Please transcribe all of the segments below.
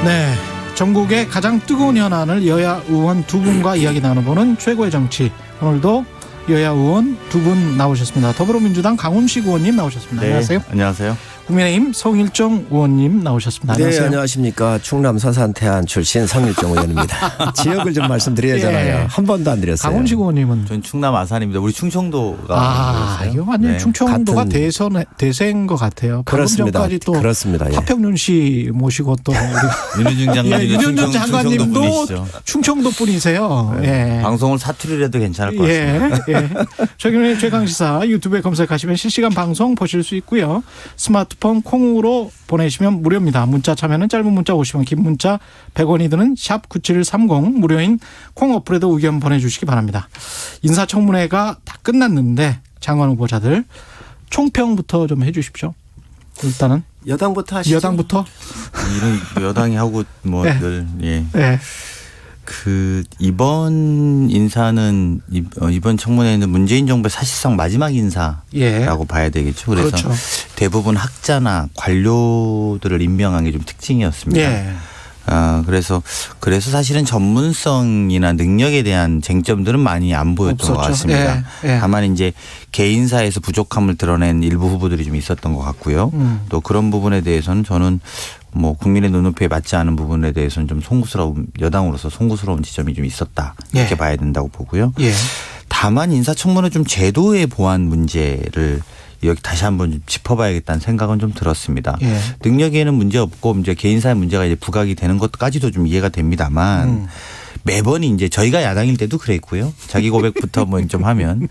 네, 전국의 가장 뜨거운 현안을 여야 의원 두 분과 이야기 나눠보는 최고의 정치. 오늘도 여야 의원 두 분 나오셨습니다. 더불어민주당 강훈식 의원님 나오셨습니다. 네, 안녕하세요. 안녕하세요. 국민의힘 성일종 의원님 나오셨습니다. 안녕하세요. 네, 안녕하십니까. 충남 서산태안 출신 성일종 의원입니다. 지역을 좀 말씀드려야잖아요. 예. 한 번도 안 드렸어요. 강훈식 의원님은 전 충남 아산입니다. 우리 충청도가 이거 완전 네. 충청도가 같은 대세인 것 같아요. 그렇습니다. 방금 전까지 또 그렇습니다. 예. 하평윤 씨 모시고 또 윤여준 장관님 윤여준 장관님도 충청도 분이시죠. 충청도 분이세요. 네. 예. 방송을 사투리를 해도 괜찮을 것 같습니다. 예. 최근에 최강시사 유튜브에 검색하시면 실시간 방송 보실 수 있고요. 스마트폰 콩으로 보내시면 무료입니다. 문자 참여는 짧은 문자 50원, 긴 문자 100원이 드는 샵 9730 무료인 콩 어플에도 의견 보내주시기 바랍니다. 인사청문회가 다 끝났는데 장관 후보자들 총평부터 좀 해 주십시오. 일단은 여당부터 하시죠. 여당부터. 이런 여당이 하고 뭐 네. 늘 예. 네. 이번 인사는 이번 청문회는 문재인 정부의 사실상 마지막 인사라고 봐야 되겠죠. 그래서 그렇죠. 대부분 학자나 관료들을 임명한 게 좀 특징이었습니다. 예. 그래서 사실은 전문성이나 능력에 대한 쟁점들은 많이 안 보였던 없었죠. 것 같습니다. 예. 다만 이제 개인사에서 부족함을 드러낸 일부 후보들이 좀 있었던 것 같고요. 또 그런 부분에 대해서는 저는 뭐 국민의 눈높이에 맞지 않은 부분에 대해서는 좀 여당으로서 송구스러운 지점이 좀 있었다 이렇게 예. 봐야 된다고 보고요. 예. 다만 인사청문회 좀 제도의 보완 문제를 여기 다시 한번 좀 짚어봐야겠다는 생각은 좀 들었습니다. 예. 능력에는 문제 없고 이제 개인사의 문제가 이제 부각이 되는 것까지도 좀 이해가 됩니다만 매번 이제 저희가 야당일 때도 그랬고요. 자기 고백부터 뭐 좀 하면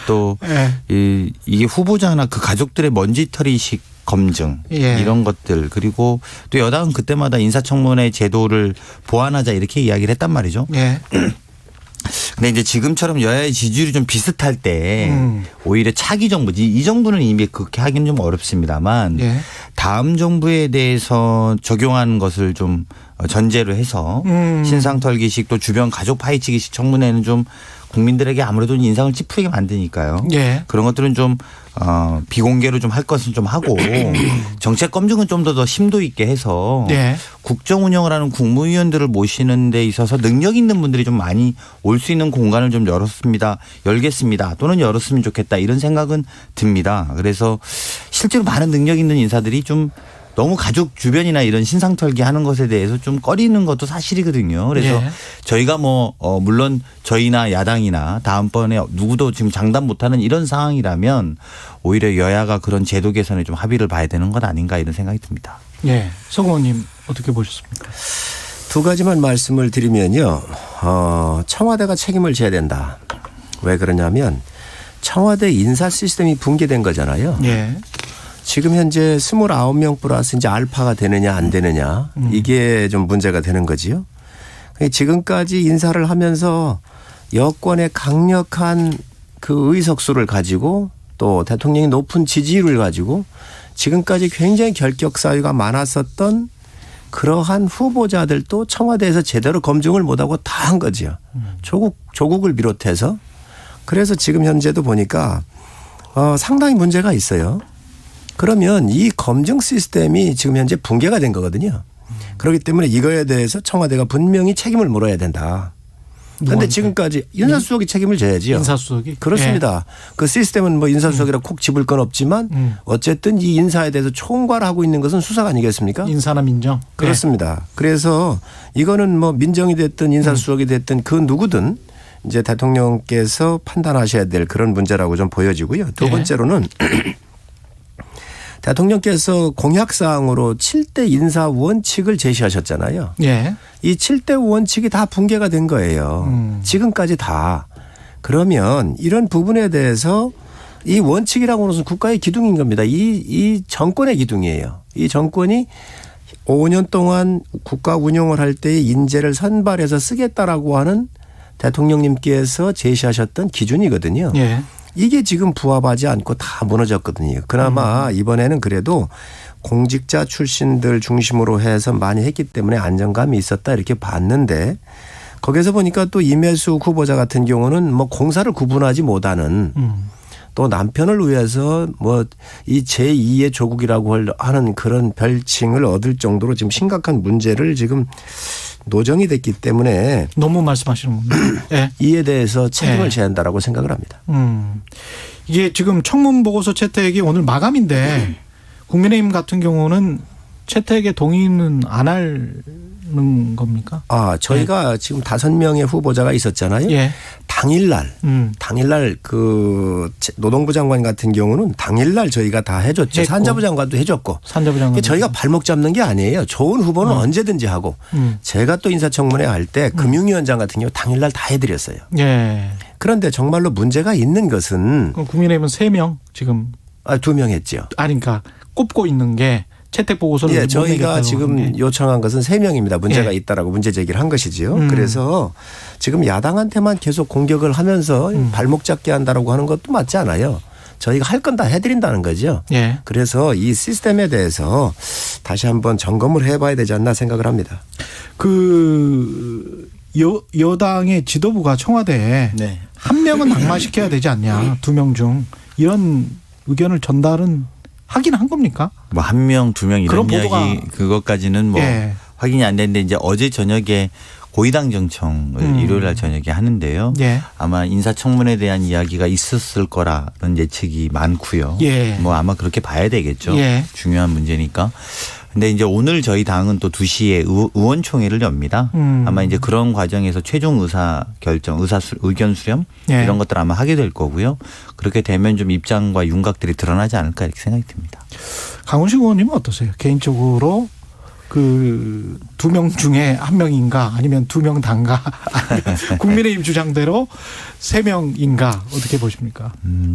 또 예. 이게 후보자나 그 가족들의 먼지털이식 검증 예. 이런 것들 그리고 또 여당은 그때마다 인사청문회 제도를 보완하자 이렇게 이야기를 했단 말이죠. 예. 근데 이제 지금처럼 여야의 지지율이 좀 비슷할 때 오히려 차기 정부지 이 정부는 이미 그렇게 하기는 좀 어렵습니다만 예. 다음 정부에 대해서 적용하는 것을 좀 전제로 해서 신상털기식 또 주변 가족 파헤치기식 청문회는 좀 국민들에게 아무래도 인상을 찌푸리게 만드니까요. 예. 그런 것들은 좀 비공개로 좀 할 것은 좀 하고 정책 검증은 좀 더 심도 있게 해서 예. 국정 운영을 하는 국무위원들을 모시는 데 있어서 능력 있는 분들이 좀 많이 올 수 있는 공간을 좀 열겠습니다. 또는 열었으면 좋겠다 이런 생각은 듭니다. 그래서 실제로 많은 능력 있는 인사들이 좀 너무 가족 주변이나 이런 신상털기 하는 것에 대해서 좀 꺼리는 것도 사실이거든요. 그래서 예. 저희가 물론 저희나 야당이나 다음번에 누구도 지금 장담 못하는 이런 상황이라면 오히려 여야가 그런 제도 개선에 좀 합의를 봐야 되는 것 아닌가 이런 생각이 듭니다. 예. 성 의원님 어떻게 보셨습니까? 두 가지만 말씀을 드리면요. 청와대가 책임을 져야 된다. 왜 그러냐면 청와대 인사 시스템이 붕괴된 거잖아요. 예. 지금 현재 29명 플러스 이제 알파가 되느냐 안 되느냐 이게 좀 문제가 되는 거지요. 지금까지 인사를 하면서 여권의 강력한 그 의석수를 가지고 또 대통령이 높은 지지율을 가지고 지금까지 굉장히 결격 사유가 많았었던 그러한 후보자들도 청와대에서 제대로 검증을 못하고 다 한 거지요. 조국을 비롯해서. 그래서 지금 현재도 보니까 상당히 문제가 있어요. 그러면 이 검증 시스템이 지금 현재 붕괴가 된 거거든요. 그렇기 때문에 이거에 대해서 청와대가 분명히 책임을 물어야 된다. 그런데 지금까지 인사수석이 책임을 져야지요. 인사수석이? 그렇습니다. 예. 그 시스템은 뭐 인사수석이라 콕 집을 건 없지만 어쨌든 이 인사에 대해서 총괄하고 있는 것은 수사가 아니겠습니까? 인사나 민정. 그렇습니다. 그래서 이거는 뭐 민정이 됐든 인사수석이 됐든 그 누구든 이제 대통령께서 판단하셔야 될 그런 문제라고 좀 보여지고요. 두 번째로는 대통령께서 공약사항으로 7대 인사 원칙을 제시하셨잖아요. 예. 이 7대 원칙이 다 붕괴가 된 거예요. 지금까지 다. 그러면 이런 부분에 대해서 이 원칙이라고 하는 것은 국가의 기둥인 겁니다. 이 정권의 기둥이에요. 이 정권이 5년 동안 국가 운영을 할 때의 인재를 선발해서 쓰겠다라고 하는 대통령님께서 제시하셨던 기준이거든요. 예. 이게 지금 부합하지 않고 다 무너졌거든요. 그나마 이번에는 그래도 공직자 출신들 중심으로 해서 많이 했기 때문에 안정감이 있었다 이렇게 봤는데 거기서 보니까 또 임혜수 후보자 같은 경우는 뭐 공사를 구분하지 못하는 또 남편을 위해서 뭐 이 제2의 조국이라고 하는 그런 별칭을 얻을 정도로 지금 심각한 문제를 지금 노정이 됐기 때문에 너무 말씀하시는 겁니다. 예. 이에 대해서 책임을 네. 져야 한다라고 생각을 합니다. 이게 지금 청문 보고서 채택이 오늘 마감인데 국민의힘 같은 경우는 채택에 동의는 안 하는 겁니까? 저희가 지금 5명의 후보자가 있었잖아요. 예. 당일날 그 노동부 장관 같은 경우는 당일날 저희가 다 해줬죠. 했고. 산자부 장관도 해줬고. 산자부 장관. 저희가 발목 잡는 게 아니에요. 좋은 후보는 언제든지 하고. 제가 또 인사청문회 할 때 금융위원장 같은 경우 당일날 다 해드렸어요. 예. 그런데 정말로 문제가 있는 것은 그럼 국민의힘은 3명 지금 2명 했죠. 그러니까 꼽고 있는 게 채택 보고서를 예, 못 저희가 내겠다고 지금 하는 게. 요청한 것은 3명입니다. 문제가 예. 있다라고 문제 제기를 한 것이지요. 그래서 지금 야당한테만 계속 공격을 하면서 발목 잡게 한다라고 하는 것도 맞지 않아요. 저희가 할 건 다 해드린다는 거죠. 예. 그래서 이 시스템에 대해서 다시 한번 점검을 해봐야 되지 않나 생각을 합니다. 그 여당의 지도부가 청와대에 네. 한 명은 낙마시켜야 되지 않냐. 2명 중 이런 의견을 전달은 하긴 한 겁니까? 뭐 1명, 2명 그런 이런 보도가- 이야기 그것까지는 뭐 예. 확인이 안 됐는데 이제 어제 저녁에 고위당 정청을 일요일 날 저녁에 하는데요. 예. 아마 인사청문회에 대한 이야기가 있었을 거라는 예측이 많고요. 예. 뭐 아마 그렇게 봐야 되겠죠. 예. 중요한 문제니까. 근데 이제 오늘 저희 당은 또 2시에 의원총회를 엽니다. 아마 이제 그런 과정에서 최종 의사 결정, 의견 수렴 예. 이런 것들 아마 하게 될 거고요. 그렇게 되면 좀 입장과 윤곽들이 드러나지 않을까 이렇게 생각이 듭니다. 강훈식 의원님은 어떠세요? 개인적으로 그 2명 중에 1명인가 아니면 2명 단가 아니면 국민의힘 주장대로 3명인가 어떻게 보십니까?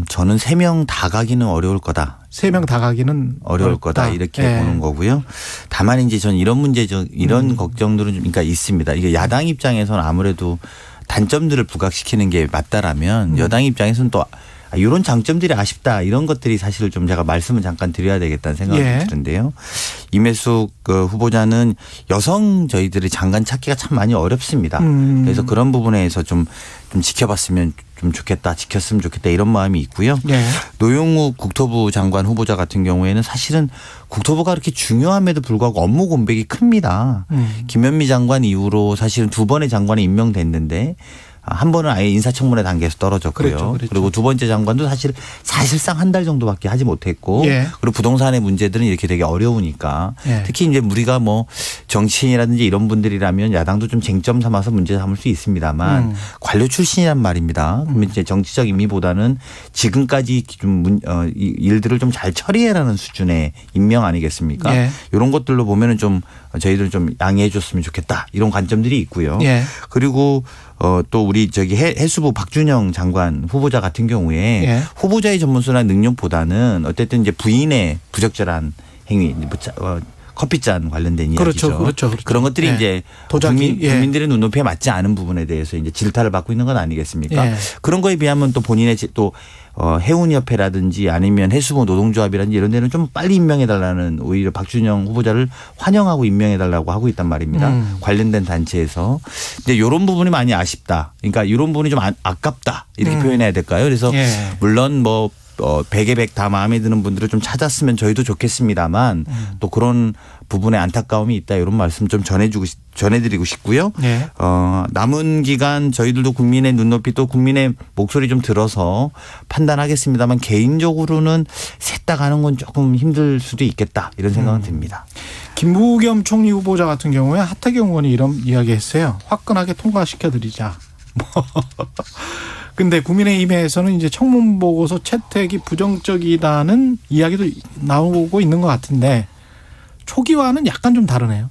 저는 3명 다 가기는 어려울 거다. 3명 다 가기는 어려울 어렵다. 거다 이렇게 예. 보는 거고요. 다만 이제 전 이런 이런 걱정들은 좀 그러니까 있습니다. 이게 야당 입장에서는 아무래도 단점들을 부각시키는 게 맞다라면 여당 입장에서는 또 이런 장점들이 아쉽다 이런 것들이 사실 좀 제가 말씀을 잠깐 드려야 되겠다는 생각이 예. 드는데요. 임혜숙 후보자는 여성 저희들이 장관 찾기가 참 많이 어렵습니다. 그래서 그런 부분에서 좀 지켜봤으면 좀 좋겠다, 지켰으면 좋겠다 이런 마음이 있고요. 예. 노영욱 국토부 장관 후보자 같은 경우에는 사실은 국토부가 그렇게 중요함에도 불구하고 업무 공백이 큽니다. 김현미 장관 이후로 사실은 2번의 장관이 임명됐는데 한 번은 아예 인사청문회 단계에서 떨어졌고요. 그렇죠. 그리고 2번째 장관도 사실상 한 달 정도밖에 하지 못했고 예. 그리고 부동산의 문제들은 이렇게 되게 어려우니까 예. 특히 이제 우리가 뭐 정치인이라든지 이런 분들이라면 야당도 좀 쟁점 삼아서 문제 삼을 수 있습니다만 관료 출신이란 말입니다. 그러면 이제 정치적 의미보다는 지금까지 좀 일들을 좀 잘 처리해라는 수준의 임명 아니겠습니까? 예. 이런 것들로 보면은 좀 저희들 좀 양해해 줬으면 좋겠다 이런 관점들이 있고요. 예. 그리고 또 우리 해수부 박준영 장관 후보자 같은 경우에 예. 후보자의 전문성이나 능력보다는 어쨌든 이제 부인의 부적절한 행위, 커피잔 관련된 이야기죠. 그렇죠. 그런 것들이 예. 이제 도자기. 예. 국민들의 눈높이에 맞지 않은 부분에 대해서 이제 질타를 받고 있는 건 아니겠습니까? 예. 그런 거에 비하면 또 본인의 또 해운협회라든지 아니면 해수부 노동조합이라든지 이런 데는 좀 빨리 임명해달라는 오히려 박준영 후보자를 환영하고 임명해달라고 하고 있단 말입니다. 관련된 단체에서. 근데 이런 부분이 많이 아쉽다. 그러니까 이런 부분이 좀 아깝다. 이렇게 표현해야 될까요? 그래서 예. 물론 뭐 100에 100 다 마음에 드는 분들을 좀 찾았으면 저희도 좋겠습니다만 또 그런 부분에 안타까움이 있다 이런 말씀 좀 전해드리고 싶고요. 예. 남은 기간 저희들도 국민의 눈높이 또 국민의 목소리 좀 들어서 판단하겠습니다만 개인적으로는 셋 다 가는 건 조금 힘들 수도 있겠다 이런 생각은 듭니다. 김부겸 총리 후보자 같은 경우에 하태경 의원이 이런 이야기 했어요. 화끈하게 통과시켜드리자. 근데 국민의힘에서는 이제 청문 보고서 채택이 부정적이다는 이야기도 나오고 있는 것 같은데 초기와는 약간 좀 다르네요.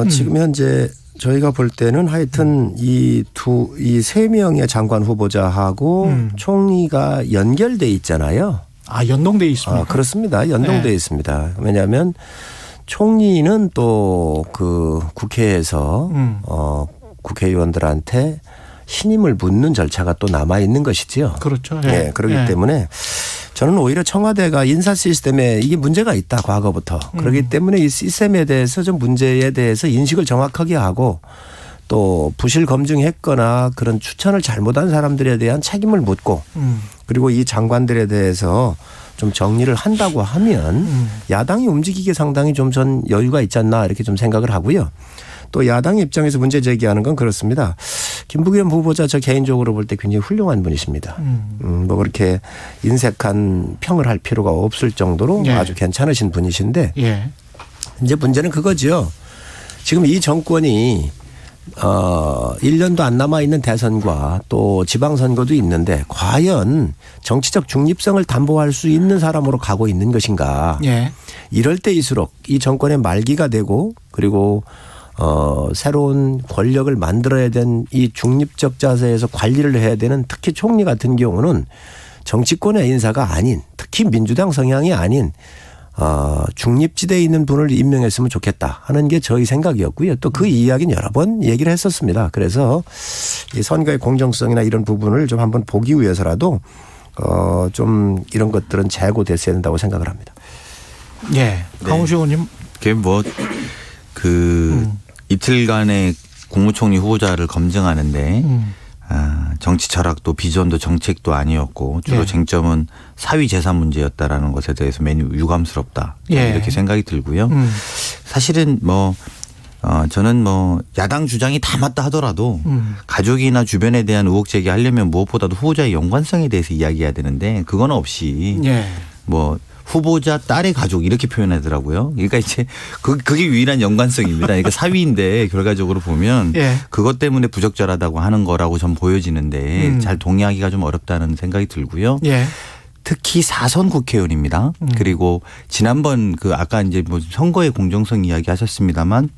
지금 현재 저희가 볼 때는 하여튼 이 3명의 장관 후보자하고 총리가 연결돼 있잖아요. 연동돼 있습니다. 그렇습니다. 연동돼 네. 있습니다. 왜냐하면 총리는 또 그 국회에서 국회의원들한테 신임을 묻는 절차가 또 남아 있는 것이지요. 그렇죠. 예. 네, 그렇기 때문에 저는 오히려 청와대가 인사 시스템에 이게 문제가 있다 과거부터. 그렇기 때문에 이 시스템에 대해서 좀 문제에 대해서 인식을 정확하게 하고 또 부실 검증했거나 그런 추천을 잘못한 사람들에 대한 책임을 묻고 그리고 이 장관들에 대해서 좀 정리를 한다고 하면 야당이 움직이기에 상당히 좀 전 여유가 있지 않나 이렇게 좀 생각을 하고요. 또 야당 입장에서 문제 제기하는 건 그렇습니다. 김부겸 후보자 저 개인적으로 볼 때 굉장히 훌륭한 분이십니다. 뭐 그렇게 인색한 평을 할 필요가 없을 정도로 예. 아주 괜찮으신 분이신데 예. 이제 문제는 그거죠. 지금 이 정권이 1년도 안 남아있는 대선과 또 지방선거도 있는데 과연 정치적 중립성을 담보할 수 있는 사람으로 가고 있는 것인가. 예. 이럴 때일수록 이 정권의 말기가 되고 그리고 새로운 권력을 만들어야 된 이 중립적 자세에서 관리를 해야 되는 특히 총리 같은 경우는 정치권의 인사가 아닌 특히 민주당 성향이 아닌 중립지대에 있는 분을 임명했으면 좋겠다 하는 게 저희 생각이었고요. 또 그 이야기는 여러 번 얘기를 했었습니다. 그래서 이 선거의 공정성이나 이런 부분을 좀 한번 보기 위해서라도 좀 이런 것들은 재고됐어야 된다고 생각을 합니다. 예. 강훈식 의원님. 그게 이틀간의 국무총리 후보자를 검증하는데 정치 철학도 비전도 정책도 아니었고 주로 예. 쟁점은 사위 재산 문제였다라는 것에 대해서 매우 유감스럽다. 예. 이렇게 생각이 들고요. 사실은 저는 야당 주장이 다 맞다 하더라도 가족이나 주변에 대한 의혹 제기하려면 무엇보다도 후보자의 연관성에 대해서 이야기해야 되는데 그건 없이 예. 후보자 딸의 가족 이렇게 표현하더라고요. 그러니까 이제 그게 유일한 연관성입니다. 그러니까 사위인데 결과적으로 보면 예. 그것 때문에 부적절하다고 하는 거라고 전 보여지는데 잘 동의하기가 좀 어렵다는 생각이 들고요. 예. 특히 4선 국회의원입니다. 그리고 지난번 아까 이제 선거의 공정성 이야기 하셨습니다만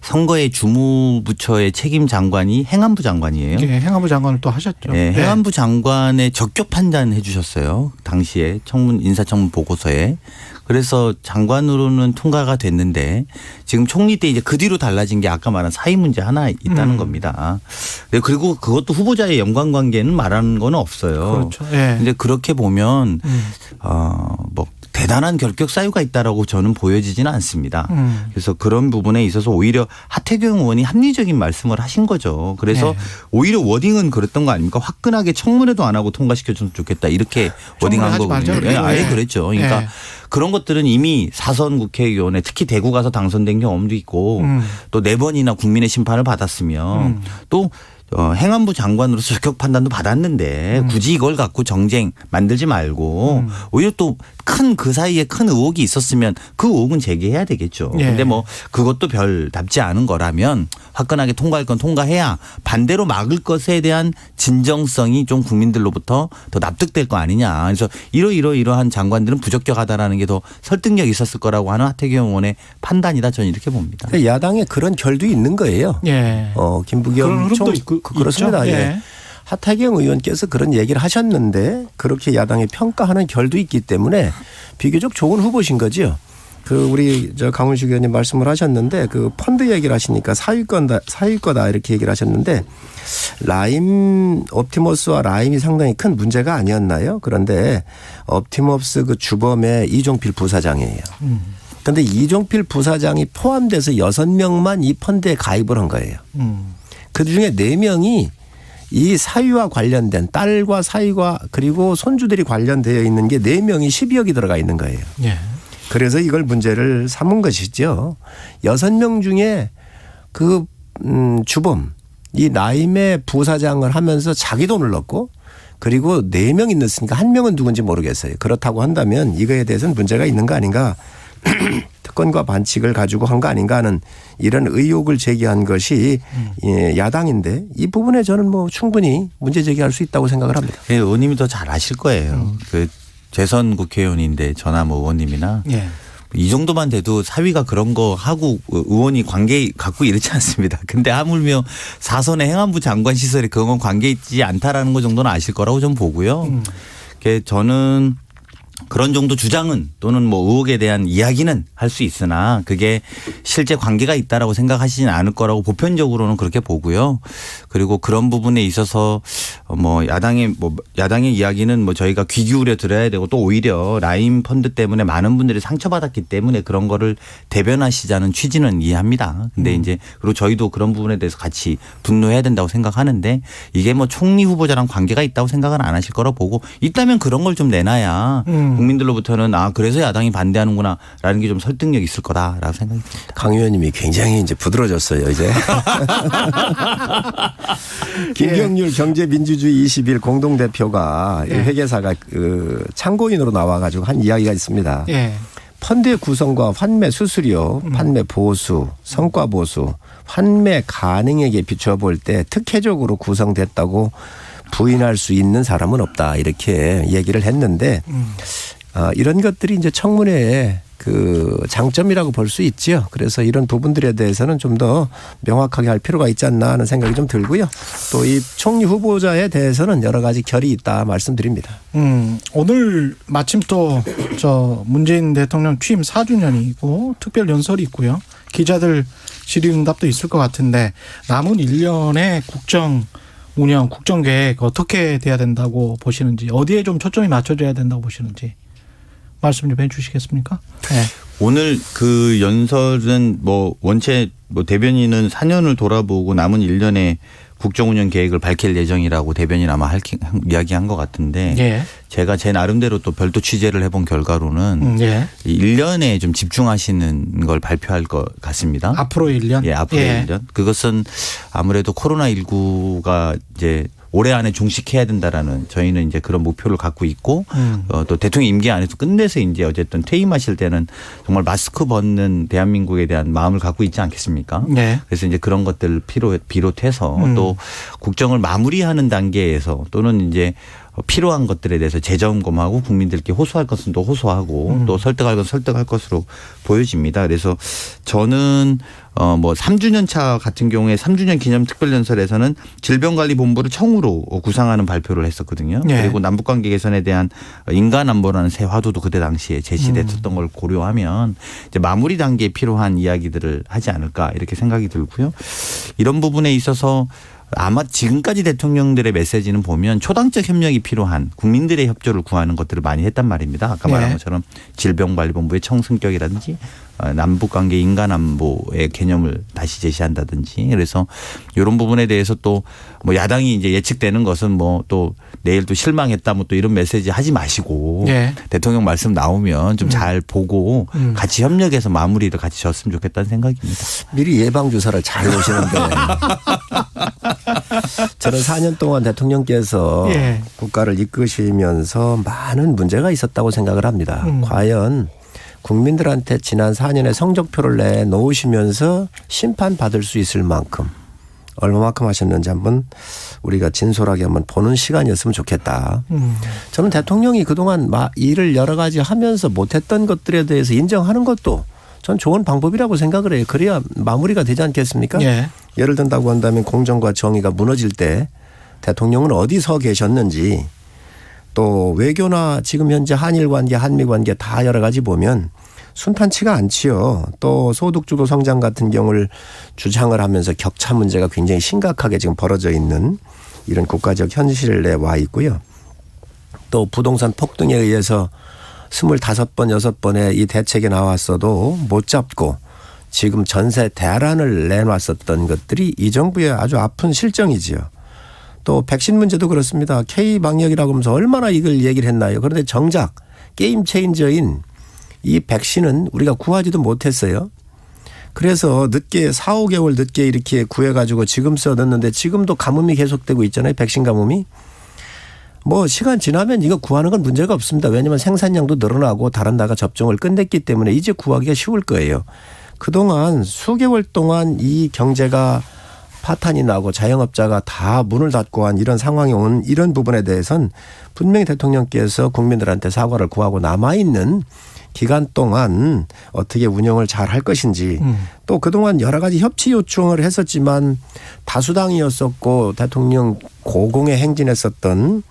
선거의 주무부처의 책임 장관이 행안부 장관이에요. 예. 행안부 장관을 또 하셨죠. 네, 행안부 장관의 적격 판단해 주셨어요. 당시에 인사청문 보고서에. 그래서 장관으로는 통과가 됐는데 지금 총리 때 이제 그 뒤로 달라진 게 아까 말한 사위 문제 하나 있다는 겁니다. 그리고 그것도 후보자의 연관관계는 말하는 건 없어요. 그렇죠. 예. 근데 그렇게 보면 대단한 결격 사유가 있다라고 저는 보여지지는 않습니다. 그래서 그런 부분에 있어서 오히려 하태경 의원이 합리적인 말씀을 하신 거죠. 그래서 네. 오히려 워딩은 그랬던 거 아닙니까? 화끈하게 청문회도 안 하고 통과시켜줬으면 좋겠다. 이렇게 워딩한 하지 거거든요. 말자 네, 아예 예. 그랬죠. 그러니까 예. 그런 것들은 이미 4선 국회의원에 특히 대구 가서 당선된 경험도 있고 또 4번이나 국민의 심판을 받았으면 또 행안부 장관으로서 적격 판단도 받았는데 굳이 이걸 갖고 정쟁 만들지 말고 오히려 또 그 사이에 큰 의혹이 있었으면 그 의혹은 제기해야 되겠죠. 예. 근데 그것도 별답지 않은 거라면 화끈하게 통과할 건 통과해야 반대로 막을 것에 대한 진정성이 좀 국민들로부터 더 납득될 거 아니냐. 그래서 이러한 장관들은 부적격하다라는 게 더 설득력이 있었을 거라고 하는 하태경 의원의 판단이다. 저는 이렇게 봅니다. 야당에 그런 결도 있는 거예요. 예. 김부겸 그런 흐름도 그렇습니다. 있죠. 예. 예. 하태경 의원께서 그런 얘기를 하셨는데 그렇게 야당이 평가하는 결도 있기 때문에 비교적 좋은 후보신 거죠. 우리 강훈식 의원님 말씀을 하셨는데 펀드 얘기를 하시니까 사위 거다 이렇게 얘기를 하셨는데 옵티머스와 라임이 상당히 큰 문제가 아니었나요? 그런데 옵티머스 주범의 이종필 부사장이에요. 그런데 이종필 부사장이 포함돼서 6명만 이 펀드에 가입을 한 거예요. 그중에 4명이 이 사위와 관련된 딸과 사위와 그리고 손주들이 관련되어 있는 게 4명이 12억이 들어가 있는 거예요. 예. 그래서 이걸 문제를 삼은 것이죠. 6명 중에 주범 이 나임의 부사장을 하면서 자기 돈을 넣고 그리고 4명이 넣었으니까 1명은 누군지 모르겠어요. 그렇다고 한다면 이거에 대해서는 문제가 있는 거 아닌가. 특권과 반칙을 가지고 한 거 아닌가 하는 이런 의혹을 제기한 것이 야당인데 이 부분에 저는 충분히 문제 제기할 수 있다고 생각을 합니다. 네, 의원님이 더 잘 아실 거예요. 재선 국회의원인데 저나 의원님이나 예. 이 정도만 돼도 사위가 그런 거 하고 의원이 관계 갖고 이렇지 않습니다. 근데 하물며 4선의 행안부 장관 시설에 그건 관계 있지 않다라는 거 정도는 아실 거라고 좀 보고요. 저는 그런 정도 주장은 또는 뭐 의혹에 대한 이야기는 할 수 있으나 그게 실제 관계가 있다라고 생각하시진 않을 거라고 보편적으로는 그렇게 보고요. 그리고 그런 부분에 있어서 뭐 야당의 이야기는 뭐 저희가 귀 기울여 들어야 되고 또 오히려 라임 펀드 때문에 많은 분들이 상처받았기 때문에 그런 거를 대변하시자는 취지는 이해합니다. 근데 이제 그리고 저희도 그런 부분에 대해서 같이 분노해야 된다고 생각하는데 이게 뭐 총리 후보자랑 관계가 있다고 생각은 안 하실 거라 보고 있다면 그런 걸 좀 내놔야 국민들로부터는 그래서 야당이 반대하는구나라는 게 좀 설득력 있을 거다라고 생각이 듭니다. 강 의원님이 굉장히 이제 부드러졌어요 이제. 김경률 경제민주주의 21 공동대표가 이 회계사가 그 참고인으로 나와가지고 한 이야기가 있습니다. 예. 펀드의 구성과 환매 수수료, 판매 보수, 성과 보수, 환매 가능액에 비춰 볼 때 특혜적으로 구성됐다고 부인할 수 있는 사람은 없다 이렇게 얘기를 했는데 이런 것들이 이제 청문회의 그 장점이라고 볼 수 있죠. 그래서 이런 부분들에 대해서는 좀 더 명확하게 할 필요가 있지 않나 하는 생각이 좀 들고요. 또 이 총리 후보자에 대해서는 여러 가지 결이 있다 말씀드립니다. 오늘 마침 또 저 문재인 대통령 취임 4주년이고 특별 연설이 있고요. 기자들 질의응답도 있을 것 같은데 남은 1년의 국정 운영, 국정 계획 어떻게 돼야 된다고 보시는지 어디에 좀 초점이 맞춰져야 된다고 보시는지 말씀 좀 해주시겠습니까? 네. 오늘 그 연설은 뭐 원체 뭐 대변인은 4년을 돌아보고 남은 1년의 국정운영 계획을 밝힐 예정이라고 대변인 아마 이야기한 것 같은데 예. 제가 제 나름대로 또 별도 취재를 해본 결과로는 예. 이 1년에 좀 집중하시는 걸 발표할 것 같습니다. 앞으로 1년? 예, 앞으로 1년. 그것은 아무래도 코로나19가 이제 올해 안에 종식해야 된다라는 저희는 이제 그런 목표를 갖고 있고 또 대통령 임기 안에서 끝내서 이제 어쨌든 퇴임하실 때는 정말 마스크 벗는 대한민국에 대한 마음을 갖고 있지 않겠습니까? 네. 그래서 이제 그런 것들을 비롯해서 또 국정을 마무리하는 단계에서 또는 이제 필요한 것들에 대해서 재점검하고 국민들께 호소할 것은 또 호소하고 또 설득할 것은 설득할 것으로 보여집니다. 그래서 저는 뭐 3주년 차 같은 경우에 3주년 기념 특별연설에서는 질병관리본부를 청으로 구상하는 발표를 했었거든요. 네. 그리고 남북관계 개선에 대한 인간안보라는 새 화두도 그때 당시에 제시됐었던 걸 고려하면 이제 마무리 단계에 필요한 이야기들을 하지 않을까 이렇게 생각이 들고요. 이런 부분에 있어서 아마 지금까지 대통령들의 메시지는 보면 초당적 협력이 필요한 국민들의 협조를 구하는 것들을 많이 했단 말입니다. 아까 말한 것처럼 질병관리본부의 청승격이라든지 남북관계 인간안보의 개념을 다시 제시한다든지 그래서 이런 부분에 대해서 또 뭐 야당이 이제 예측되는 것은 뭐 또 내일 또 실망했다 뭐 또 이런 메시지 하지 마시고 대통령 말씀 나오면 좀 잘 보고 같이 협력해서 마무리를 같이 졌으면 좋겠다는 생각입니다. 미리 예방주사를 잘 놓으시는데 저는 4년 동안 대통령께서 국가를 이끄시면서 많은 문제가 있었다고 생각을 합니다. 과연 국민들한테 지난 4년의 성적표를 내놓으시면서 심판받을 수 있을 만큼 얼마만큼 하셨는지 한번 우리가 진솔하게 한번 보는 시간이었으면 좋겠다. 저는 대통령이 그동안 일을 여러 가지 하면서 못했던 것들에 대해서 인정하는 것도 전 좋은 방법이라고 생각을 해요. 그래야 마무리가 되지 않겠습니까? 예를 든다고 한다면 공정과 정의가 무너질 때 대통령은 어디 서 계셨는지 또 외교나 지금 현재 한일 관계, 한미 관계 다 여러 가지 보면 순탄치가 않지요. 또 소득주도 성장 같은 경우를 주장을 하면서 격차 문제가 굉장히 심각하게 지금 벌어져 있는 이런 국가적 현실 내에 와 있고요. 또 부동산 폭등에 의해서 25번, 6번의 이 대책이 나왔어도 못 잡고 지금 전세 대란을 내놨었던 것들이 이 정부의 아주 아픈 실정이지요. 또 백신 문제도 그렇습니다. K방역이라고 하면서 얼마나 이걸 얘기를 했나요. 그런데 정작 게임 체인저인 이 백신은 우리가 구하지도 못했어요. 그래서 늦게 4, 5개월 늦게 이렇게 구해가지고 지금 써놨는데 지금도 가뭄이 계속되고 있잖아요. 백신 가뭄이. 뭐 시간 지나면 이거 구하는 건 문제가 없습니다. 왜냐하면 생산량도 늘어나고 다른 나라가 접종을 끝냈기 때문에 이제 구하기가 쉬울 거예요. 그동안 수개월 동안 이 경제가 파탄이 나고 자영업자가 다 문을 닫고 한 이런 상황이 온 이런 부분에 대해서는 분명히 대통령께서 국민들한테 사과를 구하고 남아있는 기간 동안 어떻게 운영을 잘 할 것인지 또 그동안 여러 가지 협치 요청을 했었지만 다수당이었었고 대통령 고공에 행진했었던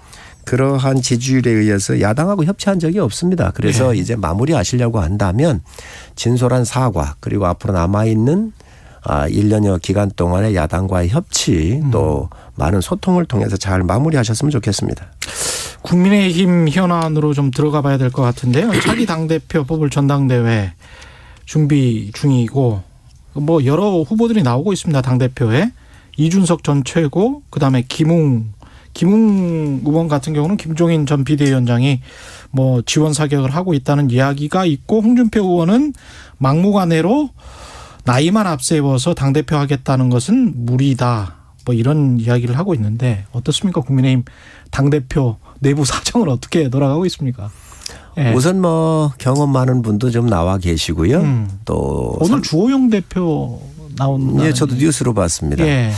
그러한 지지율에 의해서 야당하고 협치한 적이 없습니다. 그래서 네. 이제 마무리하시려고 한다면 진솔한 사과 그리고 앞으로 남아있는 1년여 기간 동안의 야당과의 협치 또 많은 소통을 통해서 잘 마무리하셨으면 좋겠습니다. 국민의힘 현안으로 좀 들어가 봐야 될 것 같은데요. 차기 당대표 뽑을 전당대회 준비 중이고 뭐 여러 후보들이 나오고 있습니다. 당대표에 이준석 전 최고 그다음에 김웅 의원 같은 경우는 김종인 전 비대위원장이 뭐 지원 사격을 하고 있다는 이야기가 있고 홍준표 의원은 막무가내로 나이만 앞세워서 당대표 하겠다는 것은 무리다. 뭐 이런 이야기를 하고 있는데 어떻습니까? 국민의힘 당대표 내부 사정은 어떻게 돌아가고 있습니까? 예. 우선 뭐 경험 많은 분도 좀 나와 계시고요. 또 오늘 주호영 대표 나온. 예, 저도 뉴스로 봤습니다. 예.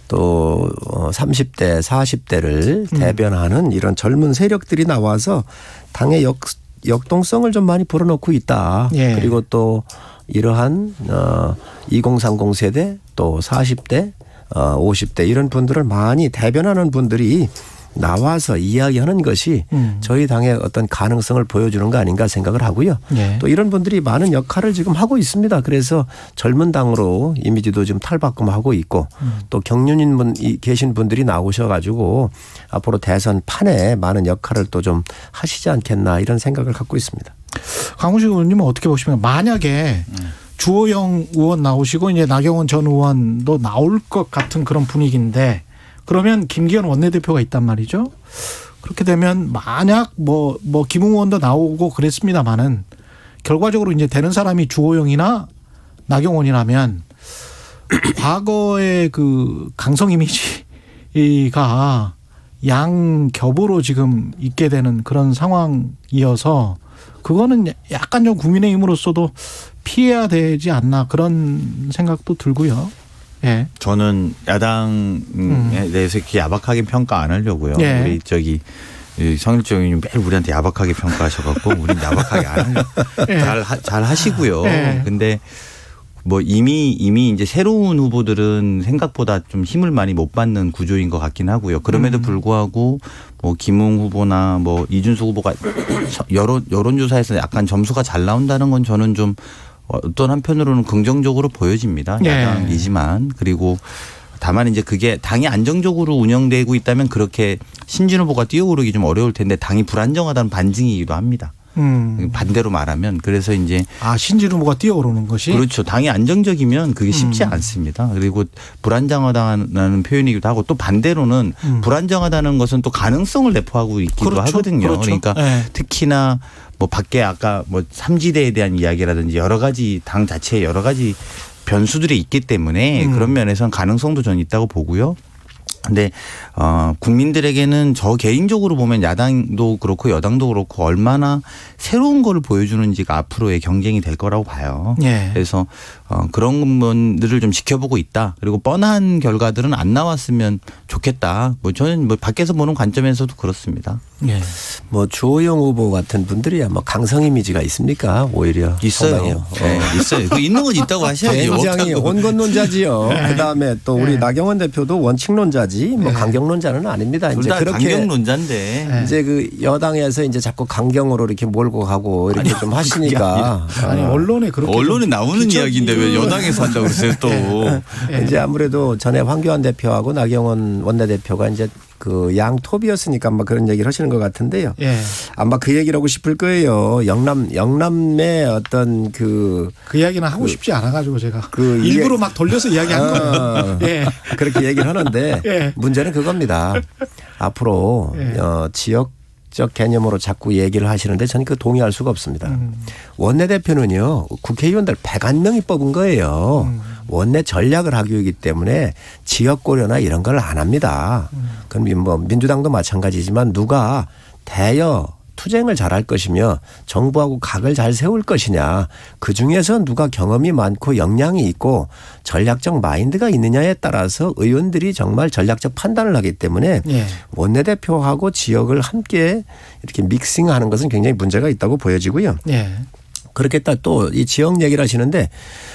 또 30대, 40대를 대변하는 이런 젊은 세력들이 나와서 당의 역동성을 좀 많이 불어넣고 있다. 예. 그리고 또 이러한 2030 세대 또 40대, 50대 이런 분들을 많이 대변하는 분들이 나와서 이야기하는 것이 저희 당의 어떤 가능성을 보여주는 거 아닌가 생각을 하고요. 예. 또 이런 분들이 많은 역할을 지금 하고 있습니다. 그래서 젊은 당으로 이미지도 좀 탈바꿈하고 있고 또 경륜인 분 계신 분들이 나오셔가지고 앞으로 대선 판에 많은 역할을 또 좀 하시지 않겠나 이런 생각을 갖고 있습니다. 강훈식 의원님은 어떻게 보시면 만약에 주호영 의원 나오시고 이제 나경원 전 의원도 나올 것 같은 그런 분위기인데 그러면 김기현 원내대표가 있단 말이죠. 그렇게 되면 만약 뭐 김웅 의원도 나오고 그랬습니다마는 결과적으로 이제 되는 사람이 주호영이나 나경원이라면 과거의 그 강성 이미지가 양겹으로 지금 있게 되는 그런 상황이어서 그거는 약간 좀 국민의힘으로서도 피해야 되지 않나 그런 생각도 들고요. 예. 저는 야당에 대해서 이렇게 야박하게 평가 안 하려고요. 예. 우리 성일종 의원님 매일 우리한테 야박하게 평가하셔갖고 우린 야박하게 안 하려고. 예. 잘 하시고요. 예. 근데 뭐 이미 이제 새로운 후보들은 생각보다 좀 힘을 많이 못 받는 구조인 것 같긴 하고요. 그럼에도 불구하고 뭐 김웅 후보나 뭐 이준석 후보가 여론조사에서 약간 점수가 잘 나온다는 건 저는 좀 어떤 한편으로는 긍정적으로 보여집니다. 예. 야당이지만 그리고 다만 이제 그게 당이 안정적으로 운영되고 있다면 그렇게 신진 후보가 뛰어오르기 좀 어려울 텐데 당이 불안정하다는 반증이기도 합니다. 반대로 말하면 그래서 이제 신진 후보가 뛰어오르는 것이 그렇죠. 당이 안정적이면 그게 쉽지 않습니다. 그리고 불안정하다는 표현이기도 하고 또 반대로는 불안정하다는 것은 또 가능성을 내포하고 있기도 그렇죠. 하거든요. 그렇죠. 그러니까 네. 특히나 뭐 밖에 아까 뭐 삼지대에 대한 이야기라든지 여러 가지 당 자체에 여러 가지 변수들이 있기 때문에 그런 면에서는 가능성도 저는 있다고 보고요. 근데 국민들에게는 저 개인적으로 보면 야당도 그렇고 여당도 그렇고 얼마나 새로운 거를 보여주는지가 앞으로의 경쟁이 될 거라고 봐요. 예. 그래서 그런 분들을 좀 지켜보고 있다. 그리고 뻔한 결과들은 안 나왔으면 좋겠다. 뭐 저는 뭐 밖에서 보는 관점에서도 그렇습니다. 예. 뭐 주호영 후보 같은 분들이야 뭐 강성 이미지가 있습니까? 오히려 있어요. 네, 있어요. 그 있는 건 있다고 하셔야죠. 굉장히 온건론자지요. 그다음에 또 우리 나경원 대표도 원칙론자지 뭐 강경론자는 아닙니다. 둘 이제 다 그렇게 강경론자인데. 이제 그 여당에서 이제 자꾸 강경으로 이렇게 몰고 가고 이렇게 좀 하시니까 아니 언론에 그렇게 언론에 나오는 이야기인데 왜 여당에서 한다고 그러세요 또. 이제 아무래도 전에 황교안 대표하고 나경원 원내대표가 이제 그 양톱이었으니까 아마 그런 얘기를 하시는 것 같은데요. 예. 아마 그 얘기를 하고 싶을 거예요. 영남의 어떤 그 이야기는 하고 싶지 않아가지고 제가 그 일부러 막 돌려서 이야기한 거예요. 예. 그렇게 얘기를 하는데 예. 문제는 그겁니다. 앞으로 예. 지역적 개념으로 자꾸 얘기를 하시는데 저는 그 동의할 수가 없습니다. 원내대표는요. 국회의원들 101명이 뽑은 거예요. 원내 전략을 하기 때문에 지역 고려나 이런 걸 안 합니다. 그럼 뭐 민주당도 마찬가지지만 누가 대여 투쟁을 잘할 것이며 정부하고 각을 잘 세울 것이냐 그중에서 누가 경험이 많고 역량이 있고 전략적 마인드가 있느냐에 따라서 의원들이 정말 전략적 판단을 하기 때문에 예. 원내대표하고 지역을 함께 이렇게 믹싱하는 것은 굉장히 문제가 있다고 보여지고요. 예. 그렇겠다. 또 이 지역 얘기를 하시는데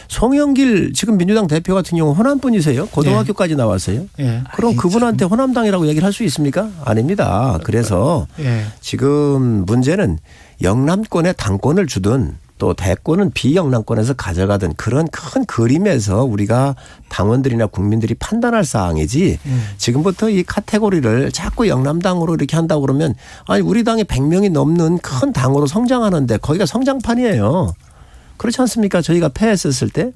송영길 지금 민주당 대표 같은 경우 호남 분이세요. 고등학교까지 나왔어요. 예. 그럼 그분한테 호남당이라고 얘기를 할 수 있습니까? 아닙니다. 그래서 예. 지금 문제는 영남권에 당권을 주든 또 대권은 비영남권에서 가져가든 그런 큰 그림에서 우리가 당원들이나 국민들이 판단할 사항이지 지금부터 이 카테고리를 자꾸 영남당으로 이렇게 한다고 그러면 아니 우리 당에 100명이 넘는 큰 당으로 성장하는데 거기가 성장판이에요. 그렇지 않습니까? 저희가 패했었을 때.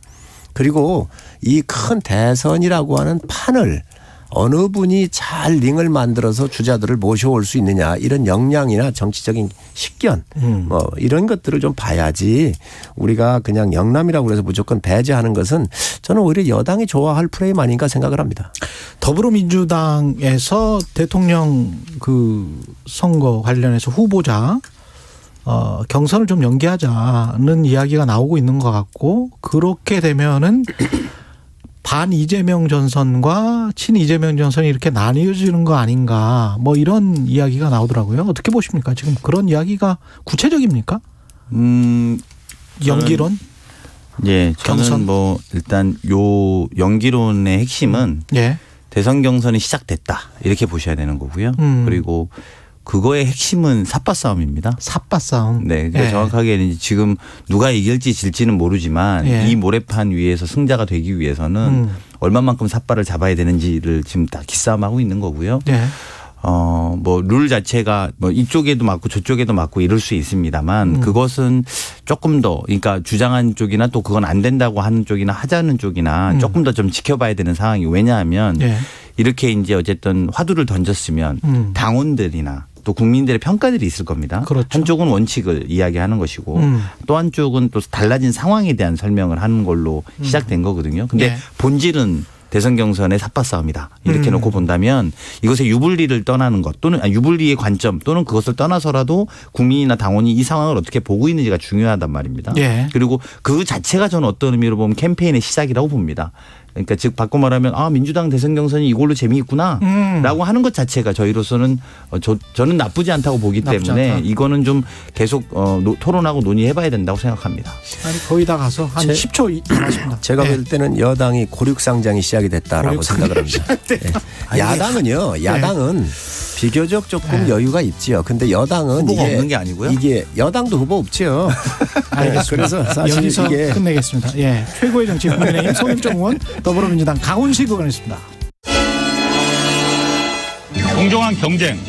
그리고 이 큰 대선이라고 하는 판을 어느 분이 잘 링을 만들어서 주자들을 모셔올 수 있느냐 이런 역량이나 정치적인 식견 뭐 이런 것들을 좀 봐야지 우리가 그냥 영남이라고 해서 무조건 배제하는 것은 저는 오히려 여당이 좋아할 프레임 아닌가 생각을 합니다. 더불어민주당에서 대통령 그 선거 관련해서 후보자 경선을 좀 연기하자는 이야기가 나오고 있는 것 같고 그렇게 되면은 반 이재명 전선과 친 이재명 전선이 이렇게 나뉘어지는 거 아닌가 뭐 이런 이야기가 나오더라고요. 어떻게 보십니까? 지금 그런 이야기가 구체적입니까? 연기론? 예, 저는 경선? 뭐 일단 요 연기론의 핵심은 예. 대선 경선이 시작됐다 이렇게 보셔야 되는 거고요. 그리고 그거의 핵심은 삿바 싸움입니다. 삿바 싸움. 네, 그러니까 예. 정확하게 지금 누가 이길지 질지는 모르지만 예. 이 모래판 위에서 승자가 되기 위해서는 얼마만큼 삿바를 잡아야 되는지를 지금 다 기싸움하고 있는 거고요. 예. 뭐 룰 자체가 뭐 이쪽에도 맞고 저쪽에도 맞고 이럴 수 있습니다만 그것은 조금 더 그러니까 주장한 쪽이나 또 그건 안 된다고 하는 쪽이나 하자는 쪽이나 조금 더 좀 지켜봐야 되는 상황이 왜냐하면 예. 이렇게 이제 어쨌든 화두를 던졌으면 당원들이나 또 국민들의 평가들이 있을 겁니다. 그렇죠. 한쪽은 원칙을 이야기하는 것이고 또 한쪽은 또 달라진 상황에 대한 설명을 하는 걸로 시작된 거거든요. 근데 예. 본질은 대선 경선의 삿바 싸움이다. 이렇게 놓고 본다면 이것의 유불리를 떠나는 것 또는 유불리의 관점 또는 그것을 떠나서라도 국민이나 당원이 이 상황을 어떻게 보고 있는지가 중요하단 말입니다. 예. 그리고 그 자체가 저는 어떤 의미로 보면 캠페인의 시작이라고 봅니다. 그러니까 즉 바꿔 말하면 민주당 대선 경선이 이걸로 재미있구나라고 하는 것 자체가 저희로서는 저는 나쁘지 않다고 보기 나쁘지 때문에 않다. 이거는 좀 계속 토론하고 논의해봐야 된다고 생각합니다. 시간이 거의 다 가서 한 10초 남았습니다. 제가 예. 볼 때는 여당이 고륙상장이 시작이 됐다라고 생각을 합니다. 예. 야당은 비교적 조금 여유가 있지요. 근데 여당은 후보가 이게 없는 게 아니고요. 이게 여당도 후보 없지요. 알겠습니다. 그래서 사실 여기서 이게 끝내겠습니다. 예, 최고의 정치 국민의힘 송영정 의원 더불어민주당 강훈식 의원이었습니다. 공정한 경쟁,